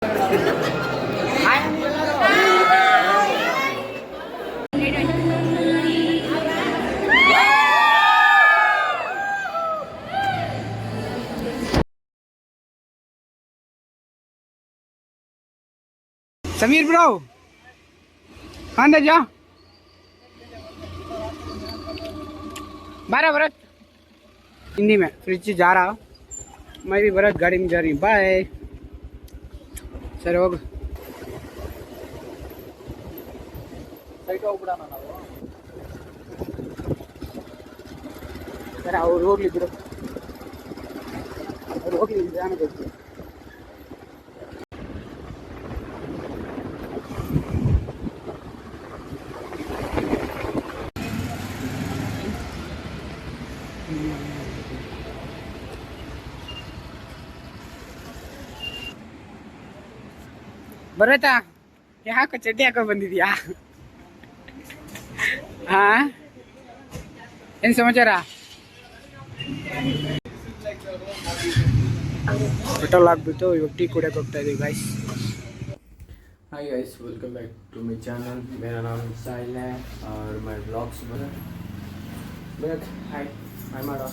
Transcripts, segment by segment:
Sameer bro अंदर जा बारह भरत हिंदी में फ्रिज जा रहा मैं भी भरत गाड़ी में जा रही हूँ बाय सर होग सर ಅವ್ರು ಹೋಗ್ಲಿದ್ರು ಧ್ಯಾನ ಕೊಡ್ತೀವಿ ಬರತ್ತಾ ಯಾಕೆ ಚಡ್ಡಿ ಹಾಕೋ ಬಂದಿದ್ಯಾ ಹಾ ಏನು ಸಮಾಚಾರ ಪೆಟ್ರೋಲ್ ಹಾಕ್ಬಿಟ್ಟು ಇವಾಗ ಟೀ ಕುಡಿಯೋಕೆ ಹೋಗ್ತಾ ಇದೀವಿ guys hi guys welcome back to my channel मेरा नाम साहिल है और मैं ब्लॉग्स बना हाय हाय मारा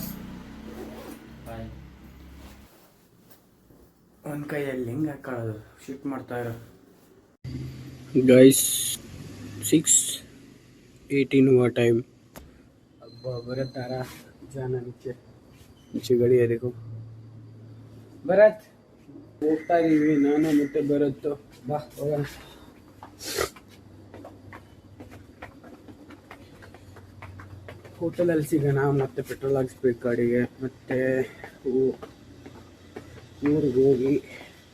हाय ಒಂದು ಕೈಯಲ್ಲಿ ಹೆಂಗೆ ಹಾಕೊಳ್ಳೋದು ಶಿಫ್ಟ್ ಮಾಡ್ತಾ ಇರೋ गाइस 6:18 हुआ टाइम अब भरत आ रहा जाना नीचे नीचे गाड़ी है देखो भरत ಹೋಗ್ತಾ ಇದೀವಿ ನಾನು ಮತ್ತೆ ಭರತ್ ಬಾ ಹೋಗೋಣ ಹೋಟೆಲಲ್ಲಿ ಸಿಗೋಣ ಮತ್ತೆ ಪೆಟ್ರೋಲ್ ಹಾಕ್ಸ್ಬೇಕು ಗಾಡಿಗೆ ಮತ್ತೆ ಊರಿಗೆ ಹೋಗಿ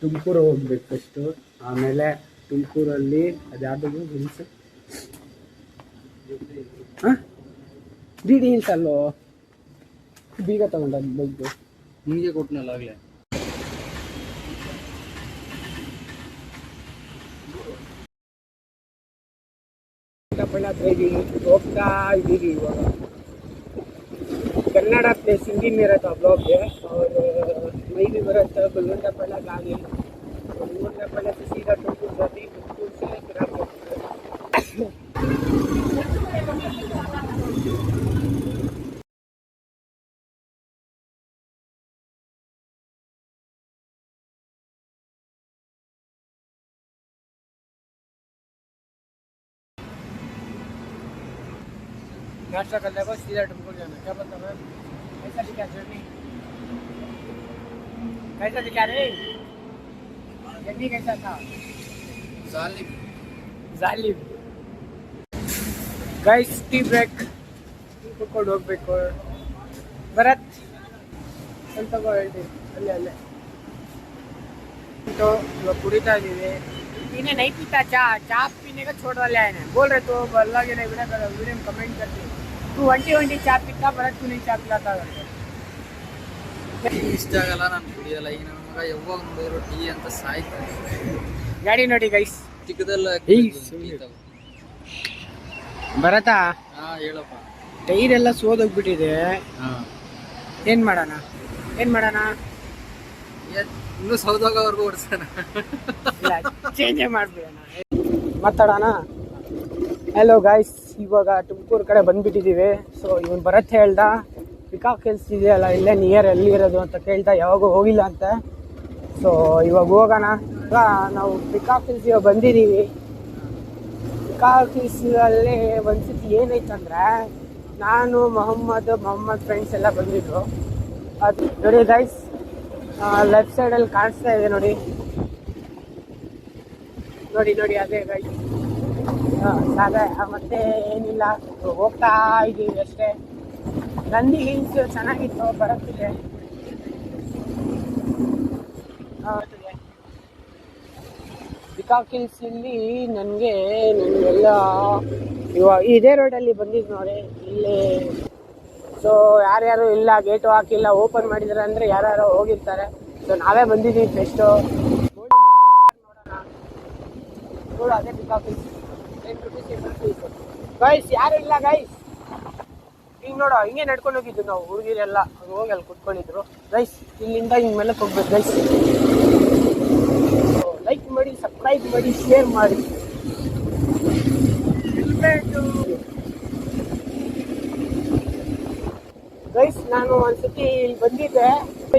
ತುಮಕೂರು ಹೋಗ್ಬೇಕು ಫಸ್ಟು ಆಮೇಲೆ ತುಮಕೂರಲ್ಲಿ ಅದ್ಯಾವುದು ಹಿಲ್ಸ್ ಹಾಂ ಡಿ ಡಿ ಹಿಲ್ಸ್ ಅಲ್ಲೋ ಬೀಗ ತಗೊಂಡ ಬೈಕು ನಿಮಗೆ ಕೊಟ್ಟನಲ್ಲ ಆಗಲೇ ಹೋಗ್ತಾ ಇದ್ದೀವಿ ಇವಾಗ कन्नड़ प्लेस हिंदी में रहता ब्लॉग है और मैं भी बरत गोलगंडा पहला गाड़ी गोलगंडा पहले से सीधा टुमकुर जाती टुमकुर से फिर आप नाश्ता कर लेगा सीधा टुमकुर जाना क्या पता मैम कैसा दिखा जर्नी कैसा दिखा रे जर्नी कैसा था जालिब गाइस टी ब्रेक ಕುತ್ಕೊಂಡು ಹೋಗ್ಬೇಕು ಭರತ್ ಸ್ವಲ್ಪ ಹೇಳ್ತೀವಿ ಅಲ್ಲೇ तो इವಾಗ ಕುಡಿತಾ ಇದೀವಿ पीने नहीं पीता चाय पीने का छोड़ वाले आए हैं बोल रहे तो अल्लाह के नहीं वीडियो में कमेंट करते तू वंटी चाय पीता भरत तू नहीं चाय पिलाता ಇಷ್ಟ ಆಗಲ್ಲ ನಾನು ಕುಡಿಯಲ್ಲ ಈಗ ನನ್ನ ಮಗ ಯಾವಾಗ ನೋಡಿದ್ರು ಟೀ ಅಂತ ಸಾಯ್ತಾರೆ ಗಾಡಿ ನೋಡಿ ಗೈಸ್ ಚಿಕ್ಕದಲ್ಲ ಭರತಾ ಹಾ ಹೇಳಪ್ಪ ಟೈರ್ ಎಲ್ಲ ಸೋದೋಗ್ಬಿಟ್ಟಿದೆ ಹಾ ಏನ್ ಮಾಡೋಣ ಇನ್ನೂ ಸೌದೋಗವರೆಗೂ ಓಡಿಸೋಣ ಇಲ್ಲ ಚೇಂಜೇ ಮಾಡ್ಬಿಡೋಣ ಮಾತಾಡೋಣ ಹಲೋ ಗೈಸ್ ಇವಾಗ ತುಮಕೂರು ಕಡೆ ಬಂದ್ಬಿಟ್ಟಿದ್ದೀವಿ ಸೊ ಇವನು ಭರತ್ ಹೇಳ್ದ ಪಿಕಾಕ್ ಹಿಲ್ಸ್ ಇದೆಯಲ್ಲ ಇಲ್ಲೇ ನಿಯರ್ ಎಲ್ಲಿರೋದು ಅಂತ ಕೇಳ್ತಾ ಯಾವಾಗೂ ಹೋಗಿಲ್ಲ ಅಂತ ಸೊ ಇವಾಗ ಹೋಗೋಣ ನಾವು ಪಿಕಾಕ್ ಹಿಲ್ಸ್ ಇವಾಗ ಬಂದಿದ್ದೀವಿ ಪಿಕಾಕ್ ಹಿಲ್ಸಲ್ಲಿ ಒಂದ್ಸತಿ ಏನೈತಂದ್ರೆ ನಾನು ಮೊಹಮ್ಮದ್ ಫ್ರೆಂಡ್ಸ್ ಎಲ್ಲ ಬಂದಿದ್ರು ಅದು ನೋಡಿ ಗೈಸ್ ಲೆಫ್ಟ್ ಸೈಡಲ್ಲಿ ಕಾಣಿಸ್ತಾ ಇದೆ ನೋಡಿ ಅದೇ ಗೈಸ್ ಅದೇ ಮತ್ತೆ ಏನಿಲ್ಲ ಹೋಗ್ತಾ ಇದ್ದೀವಿ ಅಷ್ಟೇ ನಂದಿ ಹಿಲ್ಸ್ ಚೆನ್ನಾಗಿತ್ತು ಬರುತ್ತಿದೆ ಪಿಕಾಕ್ ಹಿಲ್ಸ್ ಇಲ್ಲಿ ನನಗೆಲ್ಲ ಇವಾಗ ಇದೇ ರೋಡಲ್ಲಿ ಬಂದಿದ್ದು ನೋಡಿ ಇಲ್ಲಿ ಸೊ ಯಾರ್ಯಾರು ಇಲ್ಲ ಗೇಟು ಹಾಕಿಲ್ಲ ಓಪನ್ ಮಾಡಿದ್ದಾರೆ ಅಂದರೆ ಯಾರ್ಯಾರೋ ಹೋಗಿರ್ತಾರೆ ಸೊ ನಾವೇ ಬಂದಿದ್ದೀವಿ ಫೆಸ್ಟು ನೋಡು ಅದೇ ಪಿಕಾಕ್ ಹಿಲ್ಸ್ ಗೈಸ್ ಯಾರು ಇಲ್ಲ ಗೈಸ್ ಈಗ ನೋಡು ಹಿಂಗೆ ನಡ್ಕೊಂಡು ಹೋಗಿದ್ದು ನಾವು ಹುಡುಗಿರೆಲ್ಲ ಹೋಗಿ ಅಲ್ಲಿ ಕುತ್ಕೊಂಡಿದ್ರು ಗೈಸ್ ಇಲ್ಲಿಂದ ಹಿಂಗೆ ಮೇಲೆ ಹೋಗ್ಬೇಕು ಗೈಸ್ ಲೈಕ್ ಮಾಡಿ, ಸಬ್ಸ್ಕ್ರೈಬ್ ಮಾಡಿ, ಶೇರ್ ಮಾಡಿ. ಗೈಸ್, ನಾನು ಒಂದ್ಸತಿ ಇಲ್ಲಿ ಬಂದಿದ್ದೆ,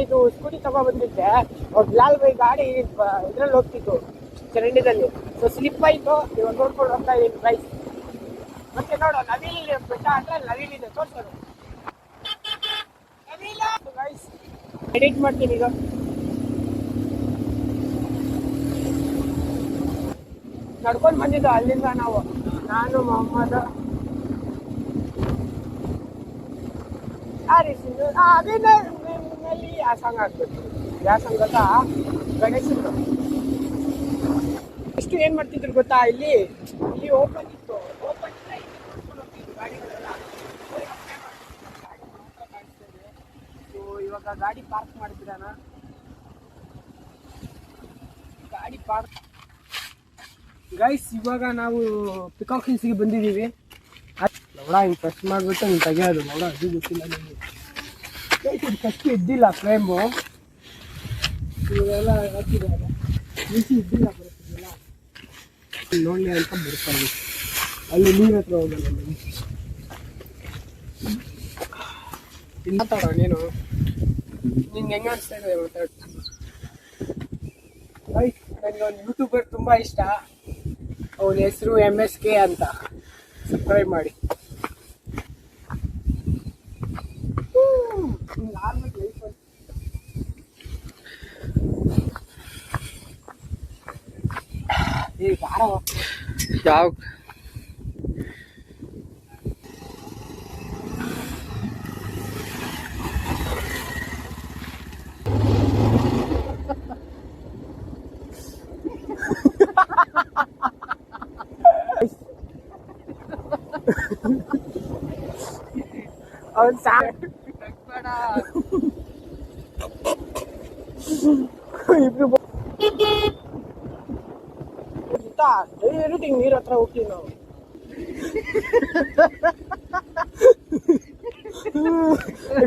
ಇದು ಸ್ಕೂಟಿ ತಗೋ ಬಂದಿದ್ದೆ. ಅವ್ರ ಲಾಲ್ ಬೈ ಗಾಡಿ ಇದ್ರಲ್ಲಿ ಹೋಗ್ತಿತ್ತು, ಚರಂಡಿದಲ್ಲಿ. ಸೊ ಸ್ಲಿಪ್ ಆಯ್ತು. ಇವಾಗ ನೋಡ್ಕೊಂಡು ಹೋಗ್ತಾ ಇದೀನಿ ಗೈಸ್. ಮತ್ತೆ ನೋಡು, ನವಿಲ್ ಬೆಟ್ಟ ಅಂದ್ರೆ ನವಿಲಿದೆ, ತೋರ್ಸೋದು ಗೈಸ್. ಎಡಿಟ್ ಮಾಡ್ತೀನಿ ಈಗ. ನಡ್ಕೊಂಡು ಬಂದಿದ್ದು ಅಲ್ಲಿಂದ ನಾವು, ನಾನು ಮೊಹಮ್ಮದ್ ಅದೇನಲ್ಲಿ ಆ ಸಾಂಗ್ ಹಾಕ್ಬೇಕು. ಯಾವ ಸಾಂಗ್ ಗೊತ್ತಾ? ಗಣೇಶಂದು. ಎಷ್ಟು ಏನ್ ಮಾಡ್ತಿದ್ರು ಗೊತ್ತಾ, ಇಲ್ಲಿ ಓಪನ್ ಇತ್ತು. ಓಪನ್ ಗಾಡಿಗಳೆಲ್ಲ ಇವಾಗ ಗಾಡಿ ಪಾರ್ಕ್ ಮಾಡಿದ್ರಾನ, ಗಾಡಿ ಪಾರ್ಕ್. ಗೈಸ್, ಇವಾಗ ನಾವು ಪಿಕಾಕ್ ಹಿಲ್ಸ್ಗೆ ಬಂದಿದ್ದೀವಿ. ನೋಡ, ಹಿಂಗೆ ಪ್ರೆಸ್ ಮಾಡಿಬಿಟ್ಟು ಹಿಂಗೆ ತೆಗೆಯೋದು. ನೋಡ, ಅದು ಗೊತ್ತಿಲ್ಲ ನಿಮಗೆ. ಇದು ಕಚ್ಚಿ ಇದ್ದಿಲ್ಲ ಫ್ರೇಮು, ಇವೆಲ್ಲ ಹಾಕಿದ್ದಾರೆ. ಬಿಸಿ ಇದ್ದಿಲ್ಲ ಬರುತ್ತಿದ್ದಿಲ್ಲ, ನೋಡಲಿ ಅಂತ ಬರ್ತಾರೆ. ಅಲ್ಲಿ ನೀರು ಹತ್ರ ಹೋಗಲ್ಲ. ಮಾತಾಡೋ ನೀನು, ನಿಂಗೆ ಹೆಂಗೆ ಅನಿಸ್ತಾ ಇದೆ ಮಾತಾಡ. ನನಗೆ ಒಂದು ಯೂಟ್ಯೂಬರ್ ತುಂಬ ಇಷ್ಟ. ಅವನ ಹೆಸರು MSK ಅಂತ. ಸಬ್ಸ್ಕ್ರೈಬ್ ಮಾಡಿ. ಯಾವ ಅವನ್ ಇಬ್ರು ಡೈರೆಕ್ಟ್ ನೀರ್ ಹತ್ರ ಹೋಗ್ತೀವಿ ನಾವು.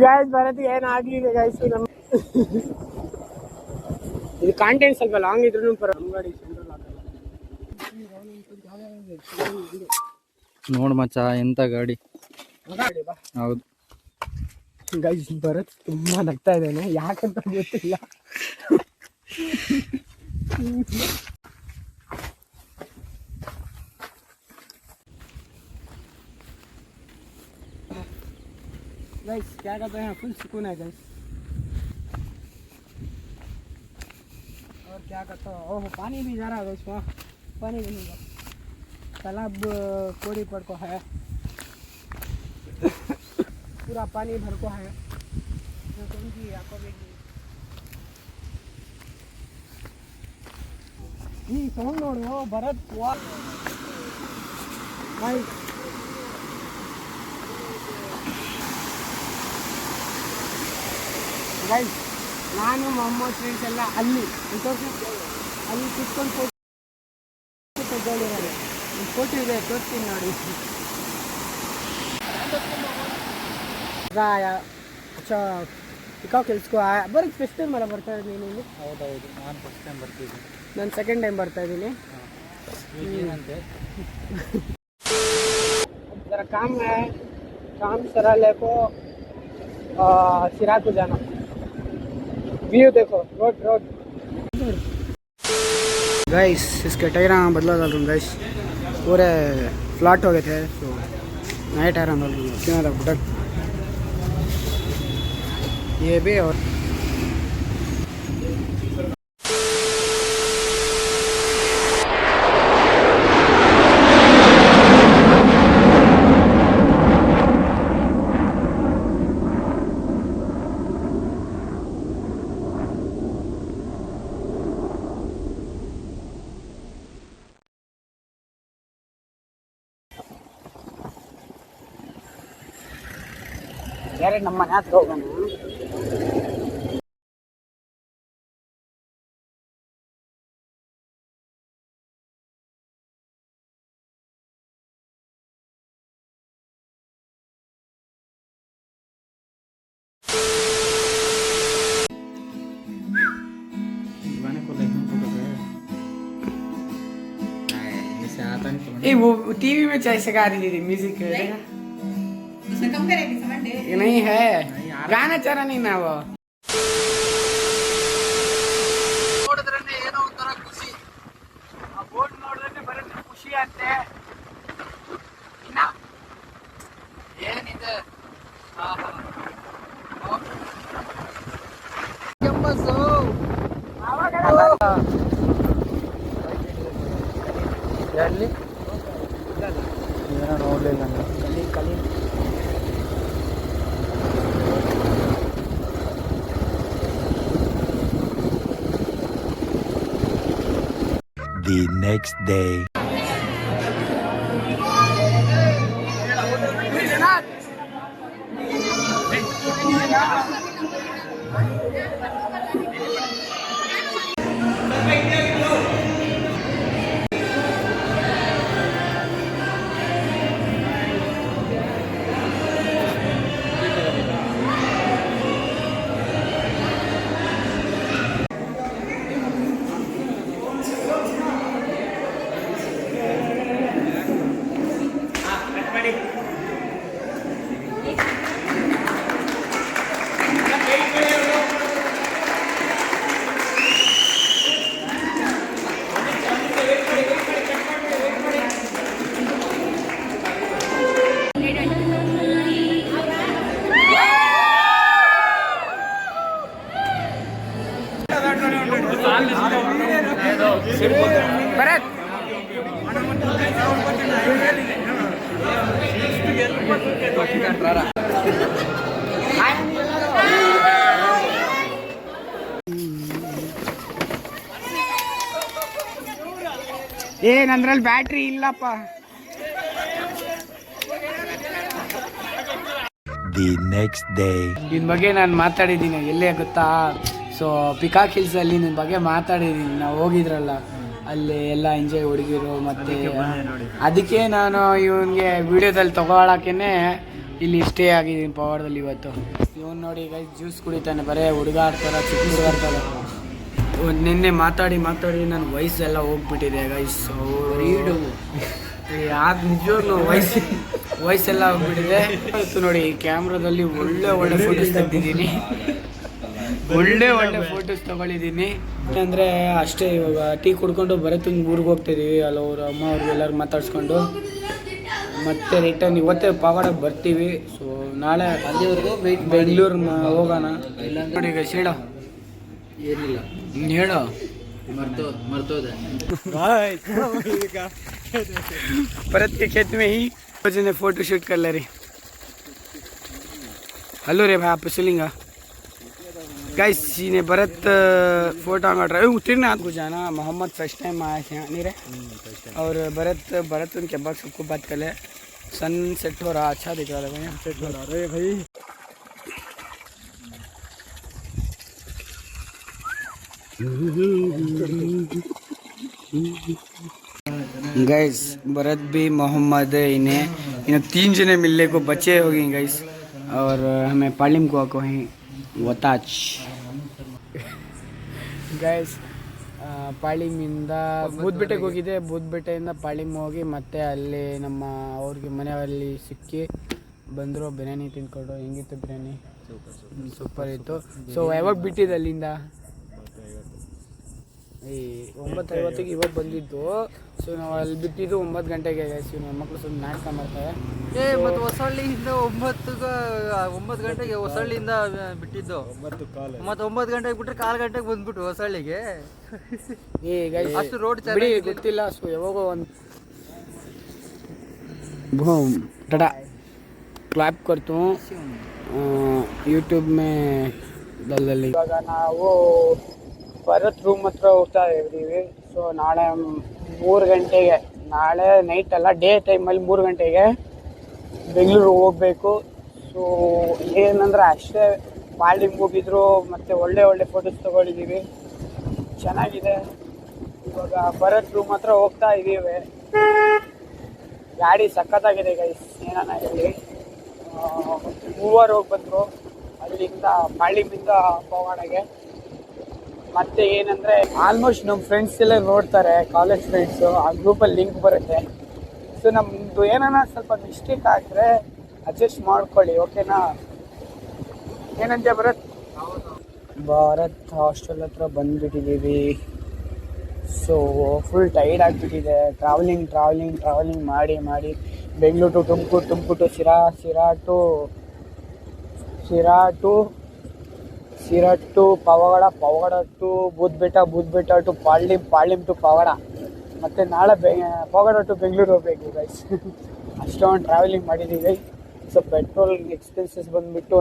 ಗಾಯ್ಸ್, ಬರೋದಿಗೆ ಏನಾಗ್ಲಿದೆ ಗಾಯ್ಸ್. ನಮ್ಮ ಇದು ಕಾಂಟೆಂಟ್ ಸ್ವಲ್ಪ ಲಾಂಗ್ ಇದ್ರೂ ಪರ. ನಮ್ಮ ಗಾಡಿ ಸೆಂಟ್ರಲ್ ಆಗಲ್ಲ. ನೋಡ್ ಮಚ್ಚ, ಎಂತ ಗಾಡಿ. ಹೌದು ಗೈಸ್, ಭರತ್ ತುಂಬಾ ನಗ್ತಾ ಇದ್ದಾನೆ, ಯಾಕಂತ ಗೊತ್ತಿಲ್ಲ. गाइस क्या करते हैं, फुल सुकून है गाइस. और क्या करता हो? ओह, पानी भी जा रहा है गाइस. वहाँ पानी भी नहीं, तालाब कोड़ी पर को है. पूरा पानी भर को है. ಸೌಂಡ್ ನೋಡು ಭರತ್. ಗೈಸ್, ನಾನು ಮೊಹಮ್ಮದ್ ಫ್ರೆಂಡ್ಸ್ ಎಲ್ಲ ಅಲ್ಲಿ ಕುತ್ಕೊಂಡು ಫೋಟೋ ತೆಗೆದಿದ್ದಾರೆ. ಫೋಟೋ ಇದೆ, ತೋರಿಸ್ತೀನಿ ನೋಡಿ. ಅಚ್ಚಾ, ಪಿಕಾಕ್ ಹಿಲ್ಸ್ಗೂ ಬರೀ ಫಸ್ಟ್ ಟೈಮ್ ಅಲ್ಲ ಬರ್ತಾ ಇದ್ದೀನಿ ನೀನು? ಹೌದೌದು, ನಾನು ಫಸ್ಟ್ ಟೈಮ್ ಬರ್ತಿದ್ದೀನಿ. ನಾನು ಸೆಕೆಂಡ್ ಟೈಮ್ ಬರ್ತಾ ಇದ್ದೀನಿ. जरा काम है, काम सरा लेको सिरा को जाना. व्यू देखो, रोड. गाइस, इसके टायर बदला डाल रहा हूँ गाइस. पूरे फ्लैट हो गए थे, तो नए टायर डाल रहा हूँ. बटन ये भी. और ಯಾರೇ ನಮ್ಮ ಮನೆ ಹತ್ರ ಹೋಗೋಣ. गाने को लाइक कर दो. ए वो टीवी में कैसे गा रही थी म्यूजिक नहीं है गाना चारा नहीं ना वो ನೋಡಿದ್ರೆ ಏನೋ ಒಂಥರ ಖುಷಿ ಆ ಬೋಟ್ ನೋಡಿದ್ರೆ ಬರುತ್ತೆ ಖುಷಿ ಅಂತೆ ಇನ್ನ ಏನಿದೆ ಎಲ್ಲಿ ಏನೋ ನೋಡಲಿಲ್ಲ ಕಲಿ ಕಲಿ The next day. ಭರತ್ ನಂದ್ರಲ್ಲಿ ಬ್ಯಾಟ್ರಿ ಇಲ್ಲಪ್ಪ The next day. ನಿನ್ ಬಗ್ಗೆ ನಾನು ಮಾತಾಡಿದ್ದೀನಿ ಎಲ್ಲೇ ಗೊತ್ತಾ ಸೊ ಪಿಕಾಕ್ ಹಿಲ್ಸ್ ಅಲ್ಲಿ ನಿನ್ ಬಗ್ಗೆ ಮಾತಾಡಿದ್ದೀನಿ ನಾವು ಹೋಗಿದ್ರಲ್ಲ ಅಲ್ಲಿ ಎಲ್ಲ ಎಂಜಾಯ್ ಹುಡುಗಿರು ಮತ್ತೆ ಅದಕ್ಕೆ ನಾನು ಇವನ್ಗೆ ವಿಡಿಯೋದಲ್ಲಿ ತಗೊಳಕೇನೆ ಇಲ್ಲಿ ಸ್ಟೇ ಆಗಿದ್ದೀನಿ ಪವಾಡದಲ್ಲಿ ಇವತ್ತು ಇವನ್ ನೋಡಿ ಈಗ ಜ್ಯೂಸ್ ಕುಡಿತಾನೆ ಬರೇ ಹುಡುಗ ಆಡ್ತಾರ ಚಿಕ್ಕ ಹುಡುಗ ಆಡ್ತಾರ ನಿನ್ನೆ ಮಾತಾಡಿ ನನ್ನ ವಯಸ್ಸೆಲ್ಲ ಹೋಗ್ಬಿಟ್ಟಿದೆ ಗೈಸ್ ಯಾಕೆ ನಿಜವಾಗ್ಲೂ ವಯಸ್ಸೆಲ್ಲ ಹೋಗ್ಬಿಟ್ಟಿದೆ ಇವತ್ತು ನೋಡಿ ಕ್ಯಾಮ್ರಾದಲ್ಲಿ ಒಳ್ಳೆ ಫೋಟೋಸ್ ತೆಗ್ದಿದ್ದೀನಿ ಒಳ್ಳೆ ಫೋಟೋಸ್ ತಗೊಳಿದ್ದೀನಿ ಅಂದರೆ ಅಷ್ಟೇ ಇವಾಗ ಟೀ ಕುಡ್ಕೊಂಡು ಬರತ್ತಿನ ಊರಿಗೆ ಹೋಗ್ತಿದ್ದೀವಿ ಅಲ್ಲಿ ಅವ್ರ ಅಮ್ಮ ಅವ್ರಿಗೆ ಎಲ್ಲರೂ ಮಾತಾಡ್ಸ್ಕೊಂಡು ಮತ್ತೆ ರಿಟರ್ನ್ ಇವತ್ತೇ ಪಾವಾಡಕ್ಕೆ ಬರ್ತೀವಿ ಸೊ ನಾಳೆ ಅಲ್ಲಿವರೆಗೂ ಬೆಂಗಳೂರು ಹೋಗೋಣ ನೋಡಿ ಈಗ ಹೇಳೋ ಏನಿಲ್ಲ ಹೇಳೋ मरतोद भरत के खेत में ही ने फोटो शूट कर ले रही हेलो रे भाई आप सिलिंगा गाइस ने भरत फोटो अंगड़ रहे उतरना आपको जाना मोहम्मद फर्स्ट टाइम आए थे नहीं रे और भरत उनके बाद सबको बात कर ले सन सेट हो रहा अच्छा दिख रहा है सेट हो रहा है भाई गाइस भरत भी मोहम्मद इन्हें 3 जने मिलने को बचे हो गए गाइस और हमें पालिम को ही वताच गाइस ಪಾಳಿಮಿಂದ ಬೂದ್ಬೆಟ್ಟೆಗೆ ಹೋಗಿದ್ದೆ ಬೂದ್ಬೆಟ್ಟೆಯಿಂದ ಪಾಳಿಮ್ ಹೋಗಿ ಮತ್ತೆ ಅಲ್ಲಿ ನಮ್ಮ ಅವ್ರಿಗೆ ಮನೆಯಲ್ಲಿ ಸಿಕ್ಕಿ ಬಂದರು ಬಿರಿಯಾನಿ ತಿಂದ್ಕೊಂಡು ಹೆಂಗಿತ್ತು ಬಿರಿಯಾನಿ ಸೂಪರ್ ಇತ್ತು ಸೊ ಯಾವಾಗ ಬಿಟ್ಟಿದ್ದು ಅಲ್ಲಿಂದ 9:50 ಇವಾಗ ಬಂದಿದ್ದು ಸೊ ನಾವು ಅಲ್ಲಿ ಬಿಟ್ಟಿದ್ದು 9 ಗಂಟೆಗೆ ನಮ್ಮ ಮಕ್ಕಳು ಸ್ವಲ್ಪ ನಾಟಕ ಮಾಡ್ತಾರೆ ಮತ್ತು ಹೊಸಳ್ಳಿಯಿಂದ 9 ಗಂಟೆಗೆ ಹೊಸಳ್ಳಿಯಿಂದ ಬಿಟ್ಟಿದ್ದು ಮತ್ತು 9 ಗಂಟೆಗೆ ಬಿಟ್ಟರೆ 1/4 ಗಂಟೆಗೆ ಬಂದ್ಬಿಟ್ಟು ಹೊಸಳ್ಳಿಗೆ ಅಷ್ಟು ರೋಡ್ ಗೊತ್ತಿಲ್ಲ ಸೊ ಯಾವಾಗೋ ಒಂದು टाटा क्लैप करता हूँ यूट्यूब में दल्ली ಇವಾಗ ನಾವು ಭರತ್ ರೂಮ್ ಹತ್ರ ಹೋಗ್ತಾ ಇದ್ದೀವಿ ಸೊ ನಾಳೆ 3 ಗಂಟೆಗೆ ನಾಳೆ ನೈಟ್ ಅಲ್ಲ ಡೇ ಟೈಮಲ್ಲಿ 3 ಗಂಟೆಗೆ ಬೆಂಗಳೂರು ಹೋಗಬೇಕು ಸೊ ಏನಂದ್ರೆ ಅಷ್ಟೇ ಪಾಲ್ಡಿಂಗ್ ಹೋಗಿದ್ರು ಮತ್ತು ಒಳ್ಳೆ ಫೋಟೋಸ್ ತೊಗೊಂಡಿದ್ದೀವಿ ಚೆನ್ನಾಗಿದೆ ಇವಾಗ ಭರತ್ ರೂಮ್ ಹತ್ರ ಹೋಗ್ತಾ ಇದ್ದೀವಿ ಗಾಡಿ ಸಖತ್ತಾಗಿದೆ ಗೈಸ್ ಏನಾನ ಹೇಳಿ ಮೂವರು ಹೋಗಿ ಬಂದರು ಅಲ್ಲಿಂದ ಪಾಳಿಮಿಂದ ಪವಾಡಗೆ ಮತ್ತೆ ಏನಂದ್ರೆ ಆಲ್ಮೋಸ್ಟ್ ನಮ್ಮ ಫ್ರೆಂಡ್ಸ್ ಎಲ್ಲ ನೋಡ್ತಾರೆ, ಕಾಲೇಜ್ ಫ್ರೆಂಡ್ಸು, ಆ ಗ್ರೂಪಲ್ಲಿ ಲಿಂಕ್ ಬರುತ್ತೆ. ಸೊ ನಮ್ಮದು ಏನಾನ ಸ್ವಲ್ಪ ಮಿಸ್ಟೇಕ್ ಆದರೆ ಅಡ್ಜಸ್ಟ್ ಮಾಡ್ಕೊಳ್ಳಿ, ಓಕೆನಾ? ಏನಂತೆ ಭರತ್? ಭಾರತ್ ಹಾಸ್ಟೆಲ್ ಹತ್ರ ಬಂದುಬಿಟ್ಟಿದ್ದೀವಿ. ಸೊ ಫುಲ್ ಟೈರ್ಡ್ ಆಗಿಬಿಟ್ಟಿದೆ. ಟ್ರಾವೆಲಿಂಗ್ ಮಾಡಿ Bengaluru to Tumakuru, Tumakuru to Sira to Pavada to Budbetta to Palyam to Pavada. ಮತ್ತು ನಾಳೆ ಪವಾಡ ಟು ಬೆಂಗಳೂರು ಹೋಗ್ಬೇಕು ಗೈಸ್. ಅಷ್ಟೊಂದು ಟ್ರಾವೆಲಿಂಗ್ ಮಾಡಿದ್ದೀವಿ. ಸೊ ಪೆಟ್ರೋಲ್ ಎಕ್ಸ್ಪೆನ್ಸಸ್ ಬಂದುಬಿಟ್ಟು